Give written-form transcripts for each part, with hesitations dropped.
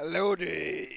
Loading.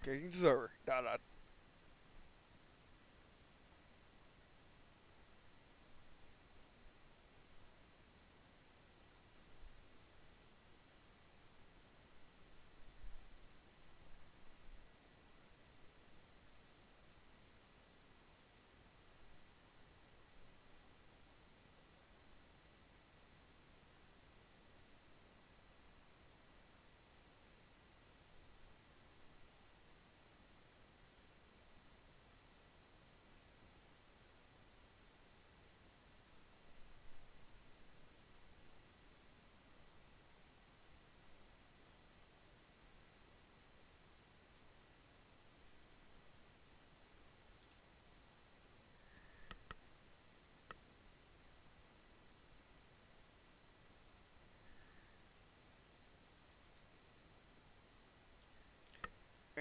Getting to server. Dot dot.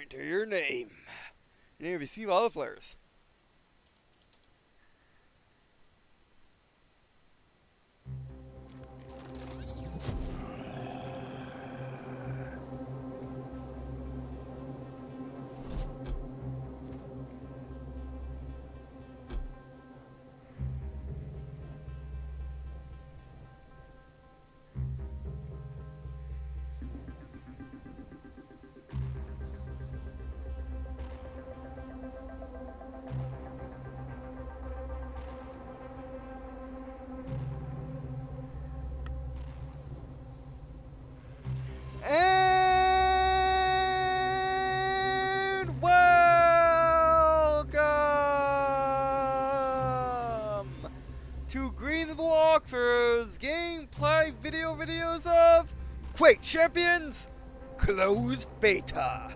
Enter your name. And you receive all the flares. Quake Champions closed beta.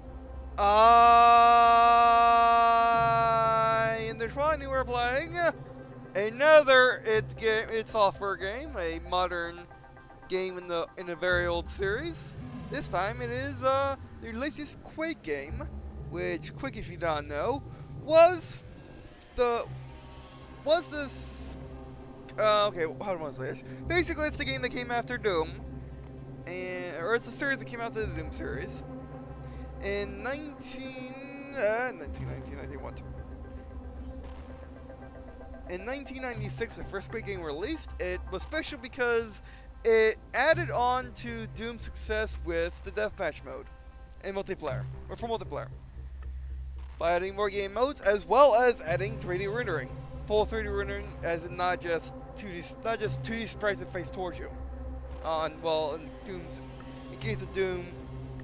In the one you were playing another it's software game, a modern game in a very old series. This time it is the latest Quake game, which Quake, if you don't know, was this okay, how do I say this? Basically, it's the game that came after Doom, or it's a series that came after the Doom series in 1996, the first Quake game released. It was special because it added on to Doom's success with the deathmatch mode and multiplayer, or for multiplayer, by adding more game modes as well as adding 3D rendering, full 3D rendering, as in not just 2D sprites that face towards you. In case of Doom,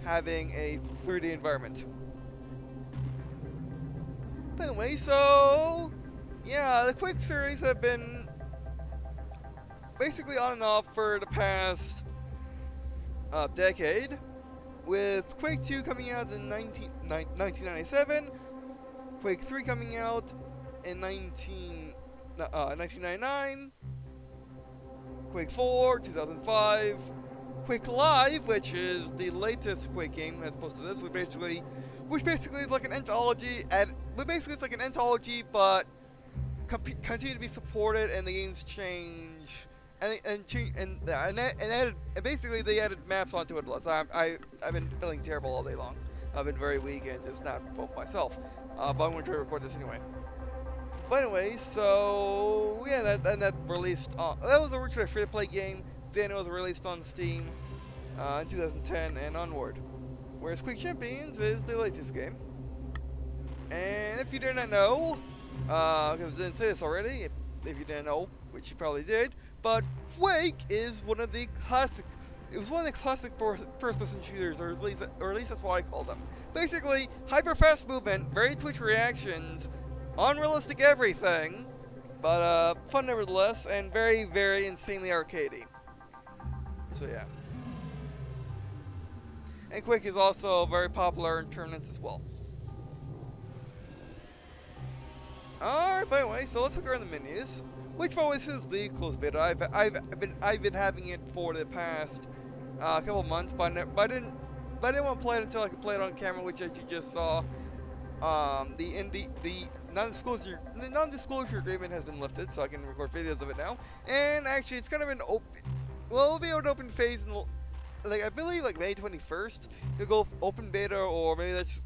having a 3D environment. But anyway, so yeah, the Quake series have been basically on and off for the past decade, with Quake 2 coming out in 1997, Quake 3 coming out in 1999, Quake 4, 2005, Quake Live, which is the latest Quake game as opposed to this, which basically is like an anthology. Basically, it's like an anthology, but continue to be supported, and the games change, and basically they added maps onto it. I've been feeling terrible all day long. I've been very weak and just not well myself. But I'm going to try to record this anyway. But anyway, so yeah, that released. That was originally a free-to-play game. Then it was released on Steam in 2010 and onward. Whereas Quake Champions is the latest game. And if you did not know, because I didn't say this already, if you didn't know, which you probably did, but Quake is one of the classic. It was one of the classic first-person shooters, or at least that's what I call them. Basically, hyper-fast movement, very twitch reactions, unrealistic everything, but fun nevertheless, and very, very insanely arcadey. So yeah. And Quake is also very popular in tournaments as well. Alright, by the way, so let's look around the menus. Which one is the closed beta? I've been having it for the past couple months, but I didn't want to play it until I could play it on camera, which, as you just saw, the non-disclosure agreement has been lifted, so I can record videos of it now. And actually, it's kind of an open. Well, it'll be an open phase, in, I believe, May 21st. It'll go open beta, or maybe that's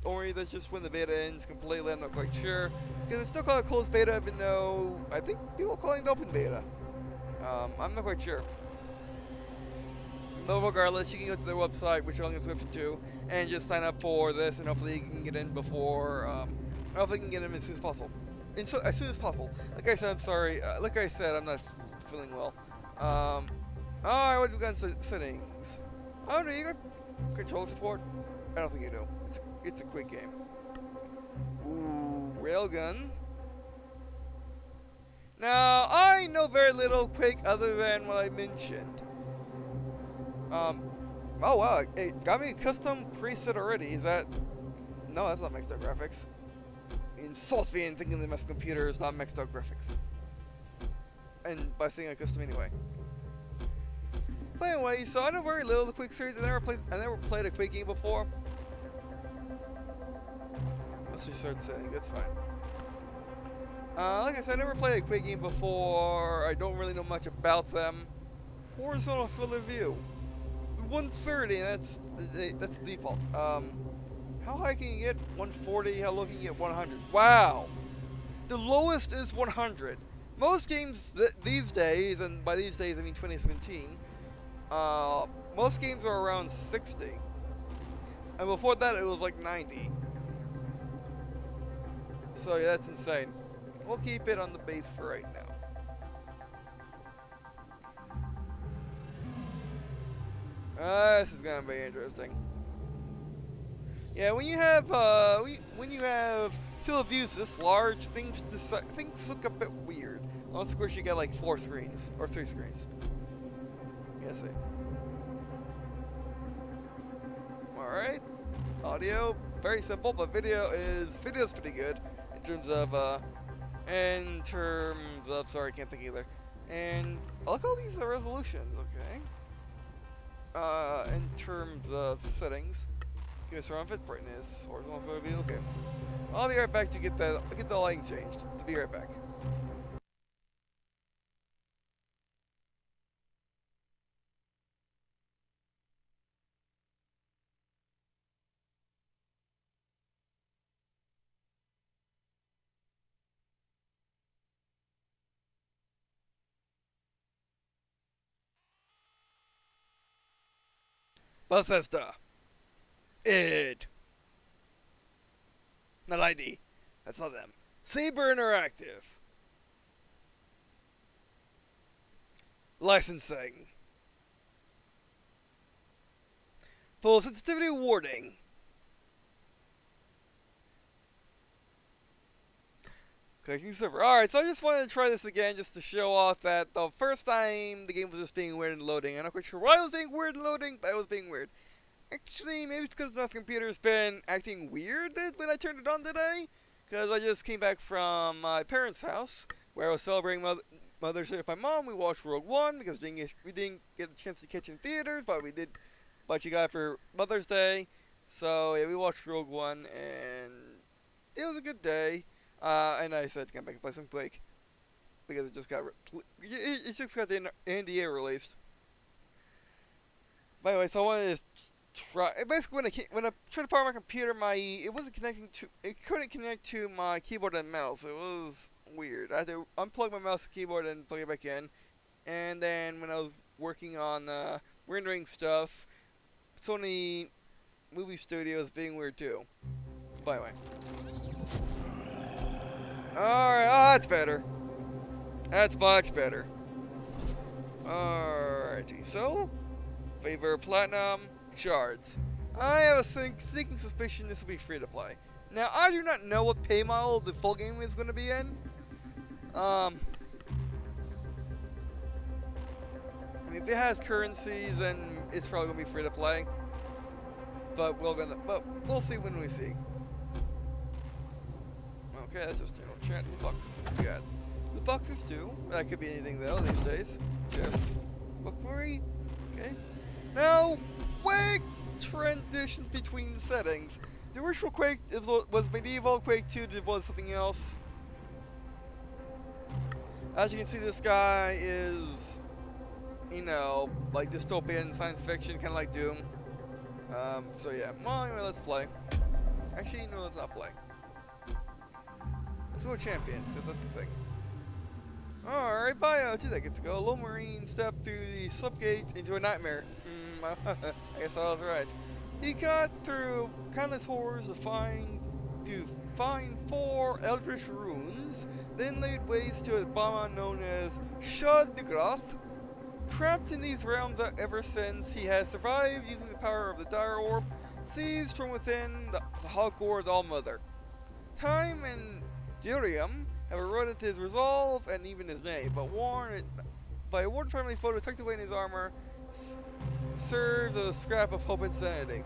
just when the beta ends completely. I'm not quite sure, because it's still called a closed beta, even though I think people call it open beta. I'm not quite sure. But regardless, you can go to their website, which I'll give a description to, and just sign up for this, and hopefully you can get in before. Hopefully you can get in as soon as possible. As soon as possible. Like I said, I'm sorry. Like I said, I'm not feeling well. Alright, what do we got in settings? Oh, do you got controller support? I don't think you do. It's a quick game. Ooh, railgun. Now, I know very little Quake other than what I mentioned. Oh wow, it got me a custom preset already. Is that... No, that's not maxed out graphics. It insults me in thinking the best computer is not maxed out graphics. And by saying a custom anyway. But anyway, so I know very little of the Quake series. I never played a Quake game before. Let's just start saying, that's fine. Like I said, I never played a Quake game before. I don't really know much about them. Horizontal field of view. 130, that's the default. How high can you get? 140. How low can you get? 100. Wow. The lowest is 100. Most games these days, and by these days I mean 2017, most games are around 60. And before that it was like 90. So yeah, that's insane. We'll keep it on the base for right now. This is gonna be interesting. Yeah, when you have field of views this large, things look a bit weird. Unless of course you get like 4 screens or 3 screens. Yeah, see. Alright. Audio, very simple, but video's pretty good in terms of sorry, I can't think either. And look at all these resolutions, okay? In terms of settings, give us surround fit, brightness, horizontal photo view, okay. I'll be right back to get the lighting changed. So be right back. Bethesda. Id. Not ID. That's not them. Saber Interactive. Licensing. Full sensitivity warning. Connecting server. Alright, so I just wanted to try this again just to show off that the first time the game was just being weird and loading. I'm not quite sure why it was being weird and loading, but it was being weird. Actually, maybe it's because the computer's been acting weird when I turned it on today. Because I just came back from my parents' house, where I was celebrating Mother's Day with my mom. We watched Rogue One, because we didn't get a chance to catch it in theaters, but we did. But she got it for Mother's Day. So, yeah, we watched Rogue One, and it was a good day. And I said, come back and play some Quake. Because it just got the NDA released. By the way, so I wanted to try. Basically, when I tried to power my computer, it couldn't connect to my keyboard and mouse. It was weird. I had to unplug my mouse and keyboard and plug it back in. And then when I was working on rendering stuff, Sony Movie Studios being weird too. By the way. Alright, that's better. That's much better. Alrighty, so favor platinum shards. I have a sneaking suspicion this will be free to play. Now, I do not know what pay model the full game is going to be in. I mean, if it has currencies, then it's probably going to be free to play. But we'll see when we see. Okay, that's just general chat. Loot boxes we got. Loot boxes too. That could be anything though these days. Chest. Bookworry. Okay. Now, Quake transitions between settings. The original Quake was medieval. Quake 2 was something else. As you can see, this guy is, you know, like dystopian science fiction, kind of like Doom. So yeah. Well, anyway, let's play. Actually, no, let's not play. Let's go Champions, because that's the thing. Alright, bio, 2 seconds ago, a low marine stepped through the slipgate into a nightmare. I guess I was right. He cut through countless horrors to find 4 eldritch runes, then laid waste to a bomb known as Shad Nugrath. Trapped in these realms ever since, he has survived using the power of the Dire Orb, seized from within the Hogwarts Allmother. Time and Durium have eroded his resolve and even his name, but by a worn family photo tucked away in his armor, serves as a scrap of hope and sanity.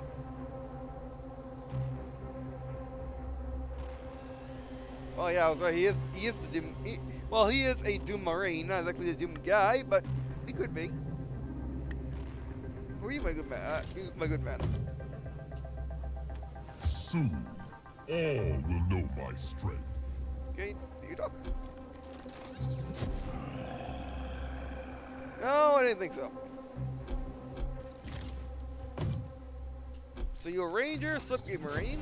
Well, yeah, I was right. He is the Doom. He is a Doom Marine, not exactly a Doom guy, but he could be. Who are you, my good man? My good man. Soon, all will know my strength. Okay, you talk. No, I didn't think so. So you're a ranger, slipgate marine.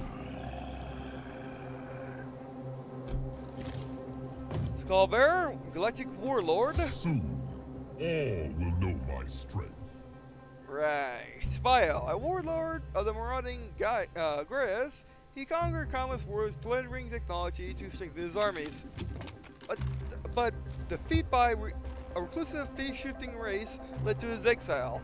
Skullbearer, galactic warlord. Soon, all will know my strength. Right. Bio, a warlord of the marauding Greyas. He conquered countless wars, plundering technology to strengthen his armies. But defeat by a reclusive, fee-shifting race led to his exile.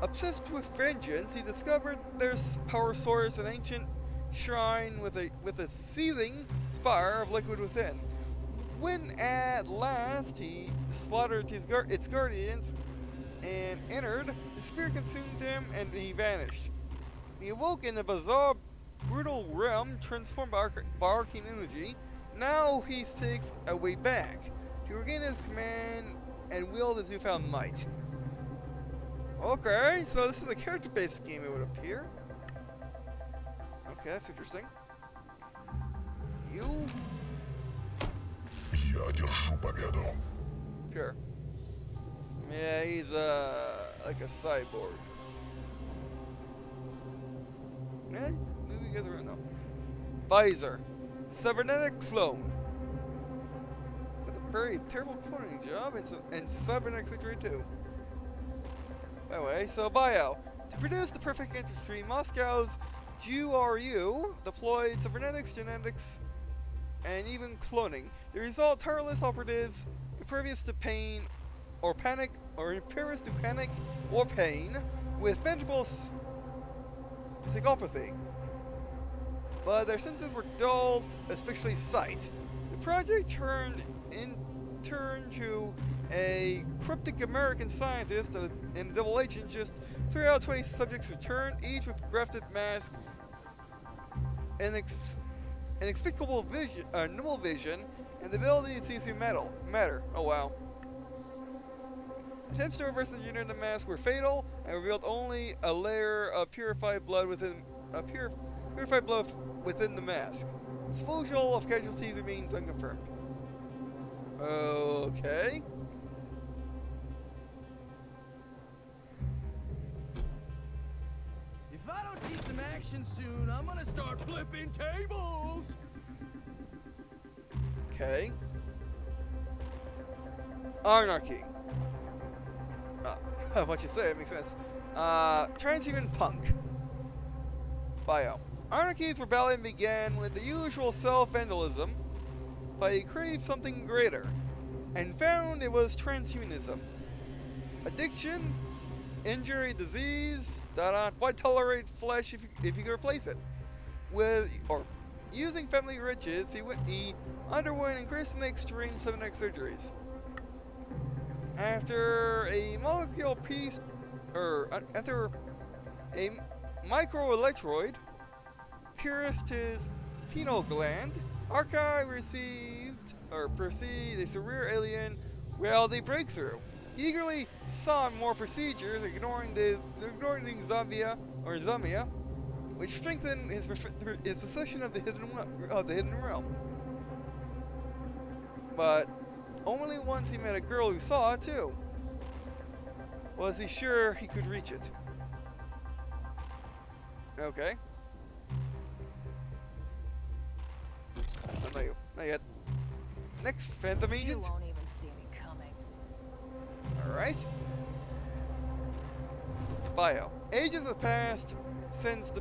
Obsessed with vengeance, he discovered their power source, an ancient shrine with a seething spire of liquid within. When at last he slaughtered its guardians and entered, the spirit consumed him and he vanished. He awoke in a bizarre, brutal realm transformed by arcane energy. Now he seeks a way back to regain his command and wield his newfound might. Okay, so this is a character-based game, it would appear. Okay, that's interesting. You? Я держу победу. Sure. Yeah, he's like a cyborg. Eh? Maybe you guys are no. Visor. Cybernetic clone. That's a very terrible cloning job, and cybernetic surgery too. Anyway, so bio. To produce the perfect industry, Moscow's GRU deployed cybernetics, genetics, and even cloning. The result: tireless operatives impervious to pain or panic, or impervious to panic or pain, with manageable psychopathy. But their senses were dulled, especially sight. The project turned to a cryptic American scientist and a double agent. Just 3 out of 20 subjects returned, each with grafted mask, inexplicable vision, normal vision, and the ability to see through matter. Oh wow. Attempts to reverse engineer the mask were fatal and revealed only a layer of purified blood within the mask. Disposal of casualties remains unconfirmed. Okay. If I don't see some action soon, I'm gonna start flipping tables! Okay. Anarchy. What you say, it makes sense. Transhuman punk. Bio. Anarchy's rebellion began with the usual self-vandalism, but he craved something greater, and found it was transhumanism. Addiction, injury, disease, why tolerate flesh if you can replace it? Using family riches, he underwent increasingly extreme cybernetic surgeries. After a molecule piece, after a microelectrode pierced his pineal gland, Archive perceived a surreal alien reality breakthrough. He eagerly sought more procedures, ignoring Zambia, which strengthened his possession of the hidden realm. But only once he met a girl who saw it too, was he sure he could reach it. Okay. Not yet. Next, Phantom Agent. You won't even see me coming. Alright. Bio. Ages have passed since the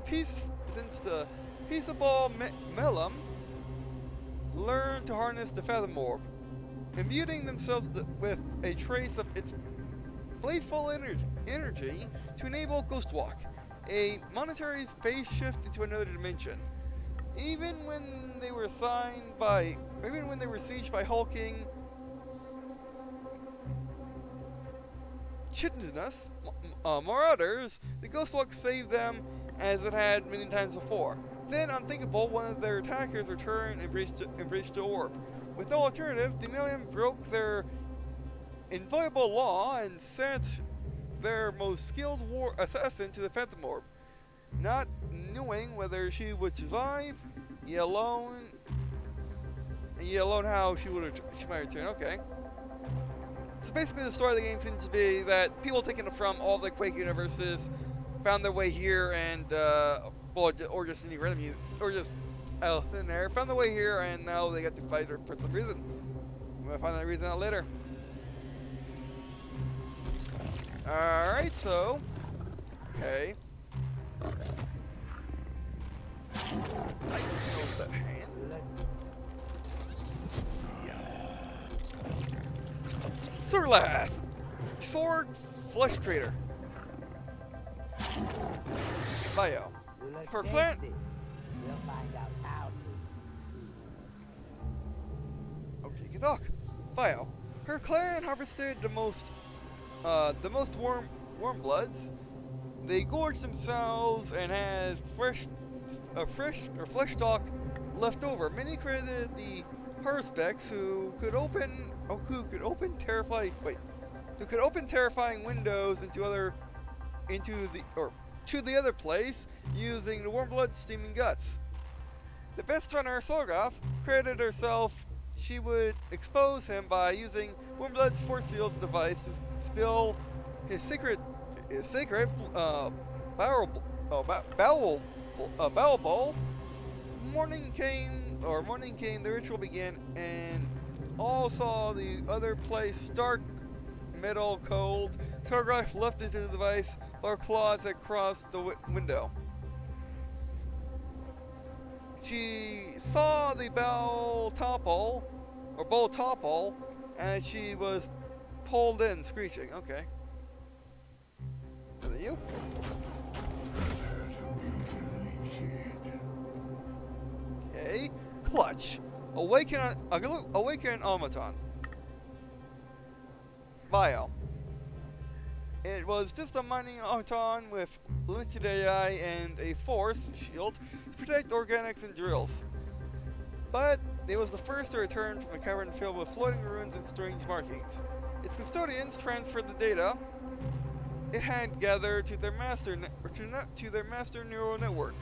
peaceable Melum learned to harness the Fathom Orb, imbuing themselves with a trace of its bladeful energy to enable Ghostwalk, a monetary phase shift into another dimension. Even when they were sieged by hulking chitinous marauders, the Ghostwalk saved them as it had many times before. Then, unthinkable, one of their attackers returned and breached the orb. With no alternative, the Million broke their inviolable law and sent their most skilled war assassin to the Phantom Orb. Not knowing whether she would survive, yet alone how she might return. Okay. So basically the story of the game seems to be that people taken from all the Quake universes found their way here and, or just any random, or just out in there, found their way here and now they got to fight her for some reason. I'm gonna find that reason out later. Alright, so, okay. I know that hand. Yeah. Surlath! Sword Flesh Trader. Bio. Her clan. We'll find out how tasty soon. Okay, you can talk. Bio. Her clan harvested the most warm bloods, They gorged themselves and had flesh stock left over. Many credited the Perspecs who could open terrifying windows to the other place using the warm blood steaming guts. The best hunter, Sorgoth, credited herself. She would expose him by using Warmblood's force field device to spill his secret bowel bowl. Morning came, the ritual began, and all saw the other place stark, metal cold. Sorgoth left into the device while claws had crossed the window. She saw the bowl topple, and she was pulled in, screeching. Okay. Is that you? Okay. Clutch. Awaken automaton. Bio. It was just a mining automaton with limited AI and a force shield to protect organics and drills. But it was the first to return from a cavern filled with floating ruins and strange markings. Its custodians transferred the data it had gathered to their master neural network.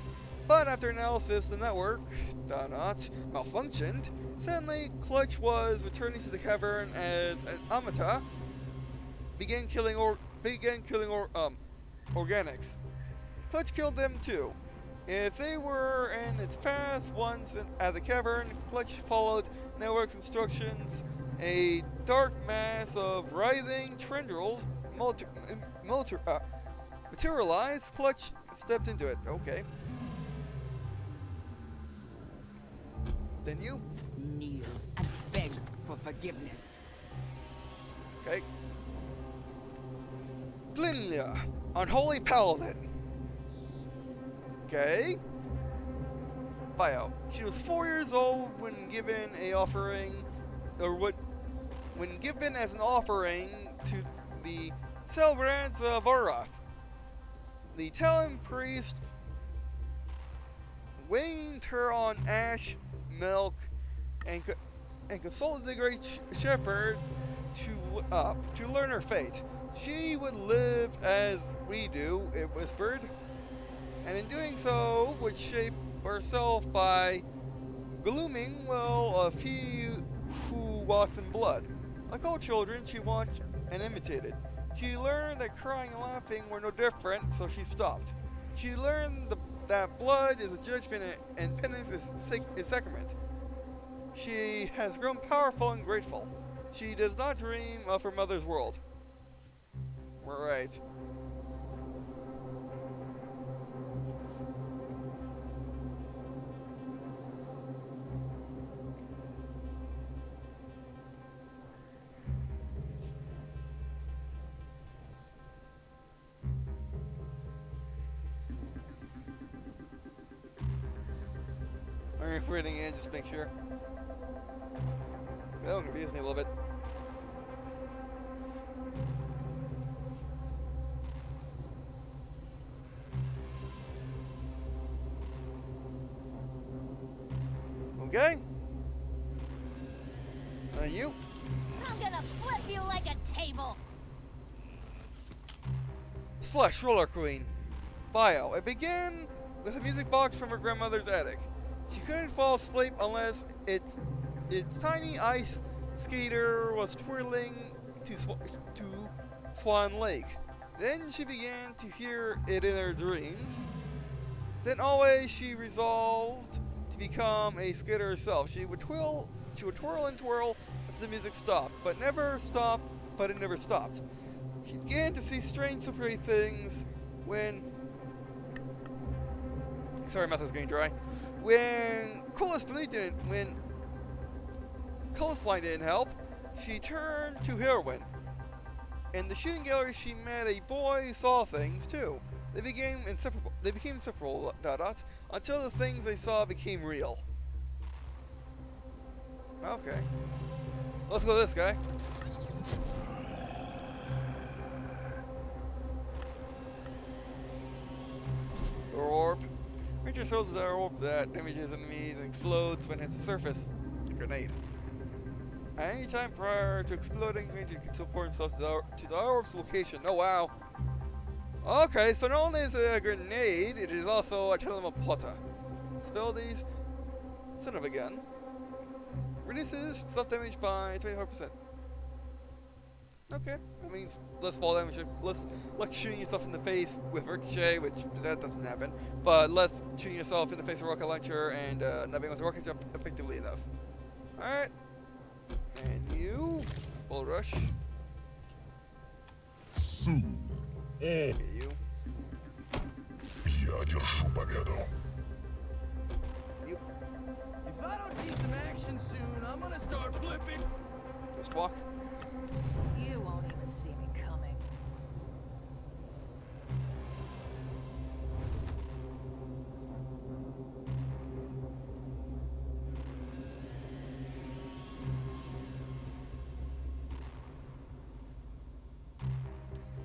But after analysis, the network malfunctioned. Suddenly, Clutch was returning to the cavern as an Amata began killing organics. Clutch killed them too. If they were in its path once at the cavern, Clutch followed network's instructions. A dark mass of writhing tendrils materialized. Clutch stepped into it. Okay. Then you? Kneel and beg for forgiveness. Okay. Glinlia, unholy paladin. Okay. Bio. She was 4 years old when given as an offering to the Selvrans of Oroth. The Talon priest weaned her on ash, milk, and consulted the great shepherd to learn her fate. She would live as we do, it whispered, and in doing so would shape herself by glooming a few who walks in blood. Like all children, she watched and imitated. She learned that crying and laughing were no different, so she stopped. She learned that blood is a judgment and penance is sacrament. She has grown powerful and grateful. She does not dream of her mother's world. Right. I'm reading in, just make sure. That'll confuse me a little bit. Okay. You? I'm gonna flip you like a table. Slush Roller Queen. Bio. It began with a music box from her grandmother's attic. She couldn't fall asleep unless its tiny ice skater was twirling to Swan Lake. Then she began to hear it in her dreams. Then always she resolved to become a skater herself. She would twirl and twirl until the music stopped, but it never stopped. She began to see strange, surprising things when... Sorry, my mouth was getting dry. When Colas Blind didn't help, she turned to heroin. In the shooting gallery, she met a boy who saw things too. They became inseparable. Until the things they saw became real. Okay. Let's go with this guy. Ranger shows the orb that damages enemies and explodes when it hits the surface. A grenade. At any time prior to exploding, Ranger can teleport himself to the orb's location. Oh wow. Okay, so not only is it a grenade, it is also a teleporter. Abilities. Son of a gun. Reduces self damage by 24%. Okay, that means less fall damage, less like shooting yourself in the face with ricochet, which that doesn't happen, but less shooting yourself in the face with a rocket launcher and not being able to rocket jump effectively enough. Alright. And you, Bull Rush. Soon. Okay, you. Я держу победу. You. If I don't see some action soon, I'm gonna start flipping. Just walk. You won't even see me coming.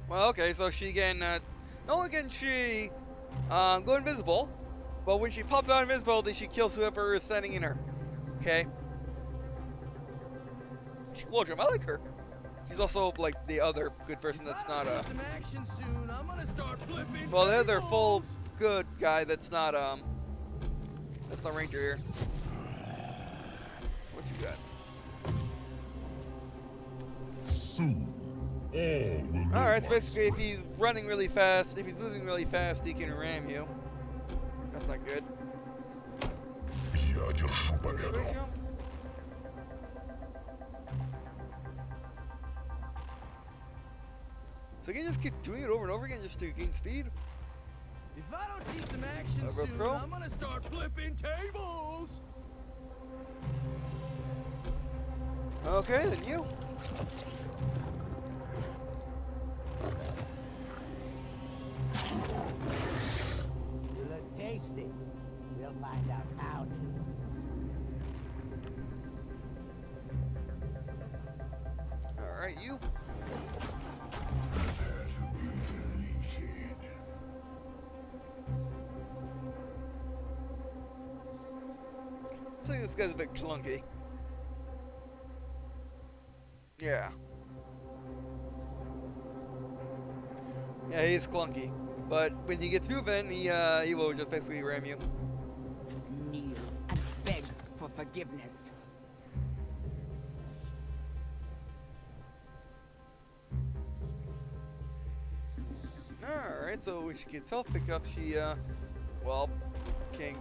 Well, okay, so she can, not only can she go invisible, but when she pops out invisible, then she kills whoever is standing in her. Okay? She's cool, I like her. She's also, like, the other good person that's not, Some action soon, I'm gonna start flipping. well, the other tables. full good guy that's not Ranger here. What you got? Soon. All will know Alright, so my basically if strength. he's running really fast, if he's moving really fast, he can ram you. That's not good. Я держу победу. So you can just keep doing it over and over again just to gain speed? If I don't see some action Over soon, pro? I'm gonna start flipping tables. Okay, then you. You look tasty. We'll find out how tasty. Alright, you. I think this guy's a bit clunky. Yeah. Yeah, he's clunky. But when he gets moving, he will just basically ram you. Kneel and beg for forgiveness. Alright, so when she gets health pickup, she, well, can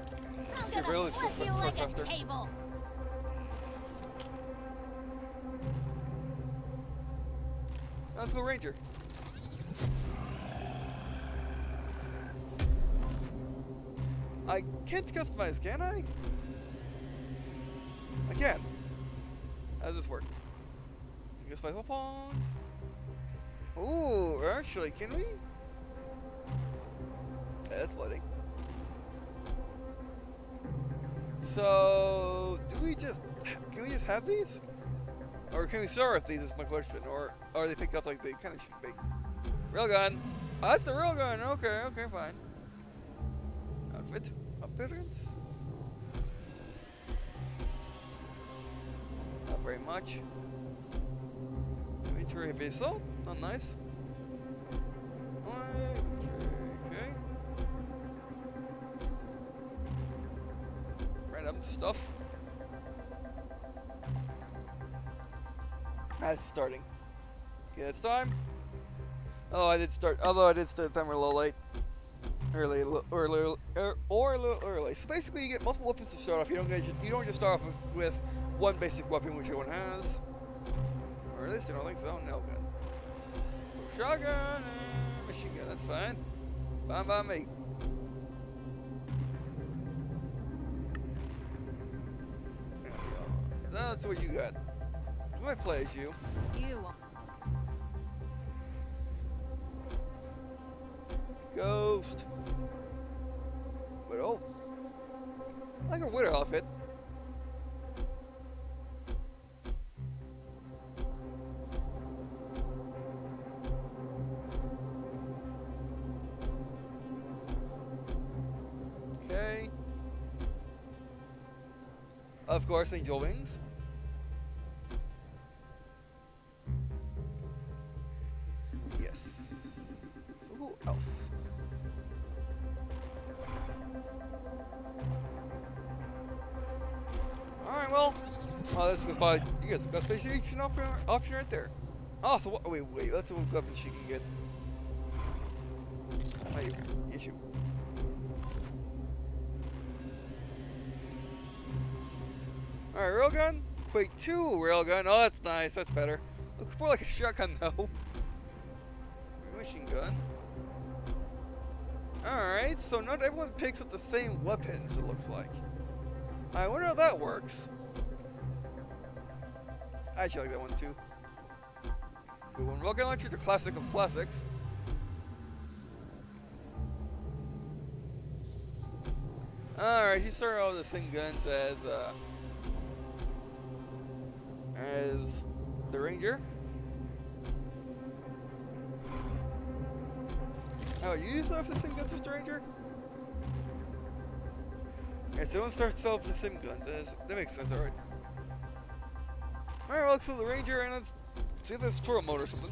I'm get gonna really flip you quick like a faster. table. Let's go Ranger. I can't customize, can I? I can. How does this work? Customize weapons. Ooh, actually, can we? Yeah, that's floating. So, do we just, can we just have these? Or can we start with these is my question, or are they picked up like they kind of should be? Railgun. Oh, that's the railgun. Okay, okay, fine. Outfit. Appearance. Not very much. Inventory vessel. Not nice. Okay. Random stuff. That's starting. Okay, it's time. Oh, I did start. Although I did start the timer a little late. Early, or a little early. So basically, you get multiple weapons to start off. You don't just start off with one basic weapon, which everyone has. Or at least I don't think so. No gun. Shotgun and machine gun. That's fine. Fine by me. That's what you got. I might play as you. You won't. Ghost. But oh, I like her winter outfit. Okay. Of course, angel wings. Yes. So who else? Alright, well. Oh, this is probably. You get the best space option right there. Oh, so what? Wait. Let's see what weapons she can get. My issue. Alright, railgun. Quake 2 railgun. Oh, that's nice. That's better. Looks more like a shotgun, though. Machine gun. Alright, so not everyone picks up the same weapons, it looks like. I wonder how that works. I actually like that one, too. Good one. Railgun launcher, the classic of classics. Alright, he started out with the same guns as the Ranger. Oh, you use the same guns as the Ranger? And someone starts off the same guns. That makes sense, alright. Alright, well, let's do the Ranger and let's see if there's turbo mode or something.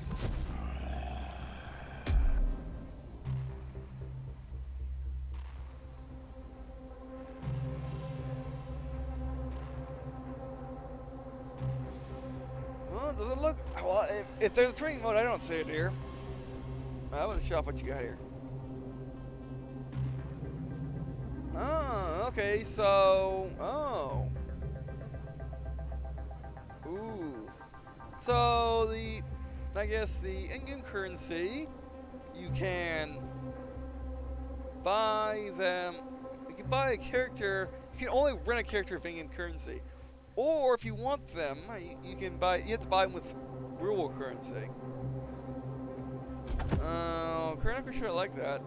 Well, does it look... Well, if there's a training mode, I don't see it here. I wasn't sure what you got here. Oh, okay, so... Oh. Ooh. So, I guess the in-game currency, you can buy them... You can buy a character... You can only rent a character with in-game currency. Or, if you want them, you can buy... You have to buy them with real-world currency. Oh, I'm not sure I like that.